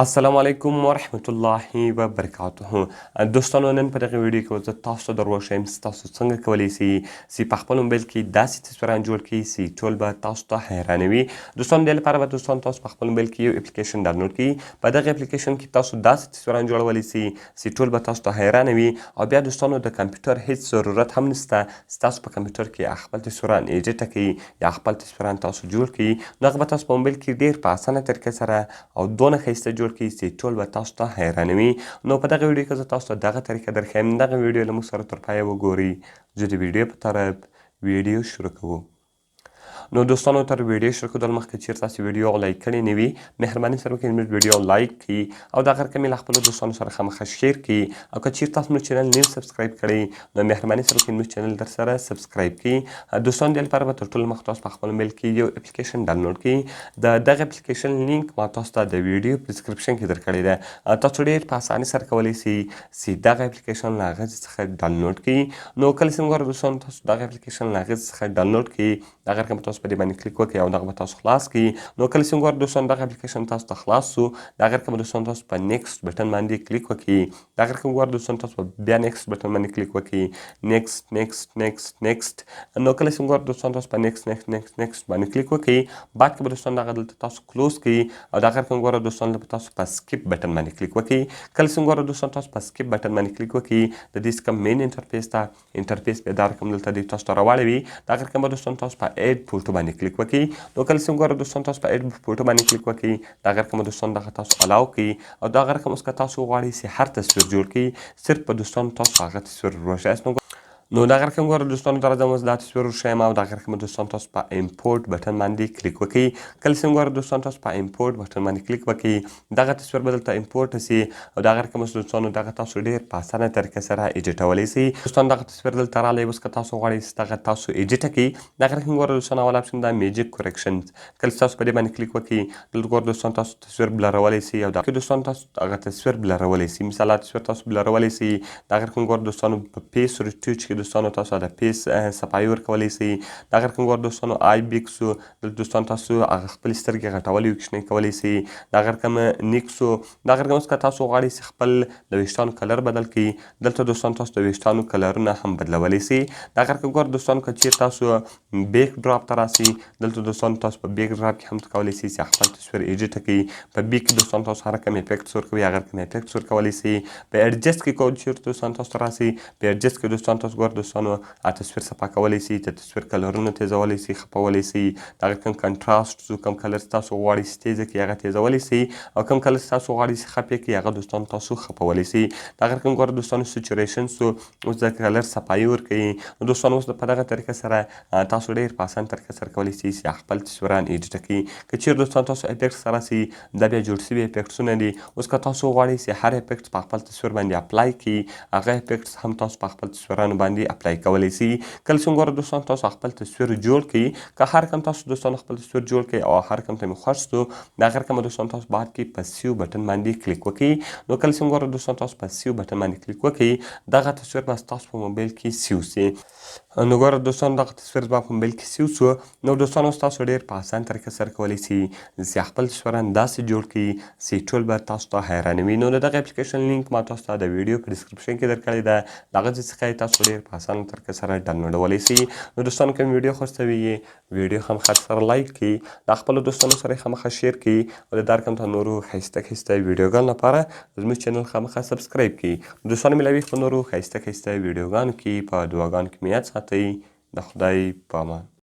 السلام علیکم ورحمت الله وبرکاته. دوستانو نن په دغه ویډیو کې زه تاسو ته دروښیم چې تاسو څنګه کولی سئ چې په خپل موبایل کې داسې تصویران جوړ کړئ چې ټول به تاسو ته حیرانوي. دوستانو دې لپاره به دوستانو تاسو په خپل موبایل کې یو اپلیکیشن ډاونلوډ کړئ. په دغه اپلیکیشن کې تاسو داسې تصویران جوړولی سئ چې ټول به تاسو ته حیرانوي. او بیا دوستانو د کمپیوټر هیڅ ضرورت هم نشته چې تاسو په کمپیوټر کې خپل تصویران ایډیټ کړئ یا خپل تصویران تاسو جوړ کړئ. نو هغه به تاسو په موبایل کې ډېر په اسانه طریقې سره او دونه ښایسته جوړ کړئ چې ټول به تاسو ته حیرانوي. نو په دغه ویډیو کې زه تاسو ته دغه طریقه درښیم. دغه ویډیو له موږ سره تر پایه وګورئ. زه د ویډیو په طرف ویډیو شروع کوو. نو دوستانو تر ویډیو شروع کېدو مخکې چیرې تاسو ویډیو لایک کړې نه وي مهرباني سره وکړئ زموږ ویډیو لایک کړئ او دغه رقم یې له خپلو دوستانو سره خامخا شیر کړئ. او که چیرې تاسو زموږ چینل نه سبسکرایب کړی نو مهرباني سره وکړئ زموږ چینل درسره سبسکرایب کړئ. دوستانو دې لپاره به تر ټولو مخکې تاسو په خپل موبایل کې یو اپلیکیشن ډاونلوډ کړئ. د دغه اپلیکیشن لینک ما تاسو ته د ویډیو په ډسکرپشن کې درکړی دی. تاسو ډېر په اسانۍ سره کولی سئ چې دغه اپلیکیشن له هغه څخه ډاونلوډ کړئ. نو کله چې وګورئ دوستانو تاسو دغه اپلیکیشن له هغې څخه ډاونلوډ کړئ دغه رقم تاسو په دې باندې کلیک وکړئ او دغه به تاسو خلاص کړئ. نو کله چې وګورئ دوستانو دغه اپلیکیشن تاسو ته خلاص سو دغه رقم دوستانو تاسو په نیکسټ بټن باندې کلیک وکړئ. دغه رقم وګورئ دوستانو تاسو بیا نیکسټ بټن باندې کلیک وکړئ. نیکسټ نیکسټ نیکسټ نیکسټ. نو کله چې وګورئ دوستانو تاسو په نیکسټ نیکسټ نیکسټ نیکسټ باندې کلیک وکړئ بعد کې به دوستانو دغه دلته تاسو کلوز کړئ او دغه رقم وګورئ دوستانو تاسو په سکیپ بټن باندې کلیک وکړئ. کله چې وګورئ دوستانو تاسو په سکیپ بټن باندې کلیک وکړئ د دې څخه مین انټرفیس ته انټرفیس بیا دا رقم دلته دی تاسو ته راواړوي. دغه رقم به دوستانو تاسو په ایډ فوټو باندې کلیک وکړئ. نو کله چې وګورئ دوستانو تاسو په ایډ فوټو باندې کلیک وکړئ دغه رقم دوستانو دغه تاسو الاو کړئ او دغه رقم اوس که تاسو غواړئ چې هر تصویر جوړ کړئ صرف په دوستانو تاسو هغه تصویر وروښیاست. نو دغه رقم وګورئ دوستانو دا راځم اوس دا تصویر وښیم او دغه رقم دوستانو تاسو په امپورټ بټن باندې کلیک وکړئ. کله چې وګورئ دوستانو تاسو په امپورټ بټن باندې کلیک وکړئ دغه تصویر به دلته امپورټ سي او دغه رقم اوس دوستانو دغه تاسو ډېر په اسانه طریقه سره ایډیټولی سئ. دوستانو دغه تصویر دلته راغلی اوس که تاسو غواړئ چې دغه تاسو ایډیټ کړئ دغه رقم وګورئ دوستانو اول اپشن ده میجیک کورکشن. کله چې تاسو په دې باندې کلیک وکړئ دلته وګورئ دوستانو تاسو تصویر بلرولی سئ او دغه دوستانو تاسو هغه تصویر بلرولی سئ. مثال تصویر تاسو بلرولی سئ دغه رقم وګورئ دوستانو په پیس ریټوچ کې دوستانو تاسو د پیس صفایي ورکولی سئ. دغه رقم وګورئ دوستانو آی بیکسو دلته دوستانو تاسو هغه خپلې سترګې غټولی او کوچنۍ کولی سئ. دغه رقم نیکسو دغه رقم اوس که تاسو غواړئ چې خپل د ویښتانو کلر بدل کړئ دلته دوستانو تاسو د ویښتانو کلرونه هم بدلولی سئ. دغه رقم وګورئ دوستانو که چیرې تاسو بیک ډراپ ته راسئ دلته دوستانو تاسو په بیک ډراپ کې هم کولی سئ چې خپل تصویر ایډیټ کړئ. په بیک کې دوستانو تاسو هر رقم افیکټس ورکوئ هغه رقم افیکټس ورکولی سئ. په ایډجسټ کې که چیرې دوستانو تاسو راسئ په ایډجسټ کې دوستانو تاسو وګورئ دوستانو تصویر صفا کولی سئ د تصویر کلرونه تیزولی سئ خپولی سئ. دغه کوم کنټراسټ سو کوم کلر چې تاسو غواړئ چې تیزه کړئ هغه تیزولی سئ او کوم کلر چې تاسو غواړئ چې خفې کړئ هغه دوستانو تاسو خپولی سئ. دغه رقم وګورئ دوستانو سچوریشن سو اوس د کلر صفایي ورکوي. نو دوستانو اوس په دغه طریقه سره تاسو ډېر په اسانه طریقه سره کولی سئ چې خپل تصویران ایډیټ کړئ. که چیرې دوستانو تاسو افیکټس ته راسئ دا بیا جوړ سوي افیکټسونه دي. اوس که تاسو غواړئ چې هر افیکټس په خپل تصویر باندې اپلای کړئ هغه افیکټس هم تاسو په خپل تصویرانو باندې اپلای کولی سئ. کله چې وګورئ دوستانو تاسو خپل تصویر جوړ کړئ که هر رقم تاسو دوستانو خپل تصویر جوړ کړئ او هر رقم ته مې خوښ سو دغه رقم دوستانو تاسو بعد کې په سیو بټن باندې کلیک وکړئ. نو کله چې وګورئ دوستانو تاسو په سیو بټن باندې کلیک وکړئ دغه تصویر به ستاسو په موبایل کې سیو سي. نو ګوره دوستانو دغه تصویر زما په موبایل کې سیو سو. نو دوستانو اوس تاسو ډېر په اسان طریقه سره کولی سئ چې خپل تصویران داسې جوړ کړئ چې ټول به تاسو ته حیرانوي. نو د دغه اپلیکیشن لینک ما تاسو ته د ویډیو په ډسکرپشن کې درکړی ده د هغه ځای څخه یې تاسو ډېر په اسانه طریقه سره ډاونلوډولی سئ. نو دوستانو که ویډیو خوښ سوي ویډیو خامخا سره لایک کړئ د خپلو دوستانو سره یې خامخا شیر کړئ او د دا رقم ته نورو ښایسته ښایسته ویډیوګانو لپاره زموږ چینل خامخا سبسکرایب کړئ. دوستانو ملوي خپلو نورو ښایسته ښایسته ویډیوګانو کې په دعاګانو کې مې یاد ساتئ. د خدای په امان.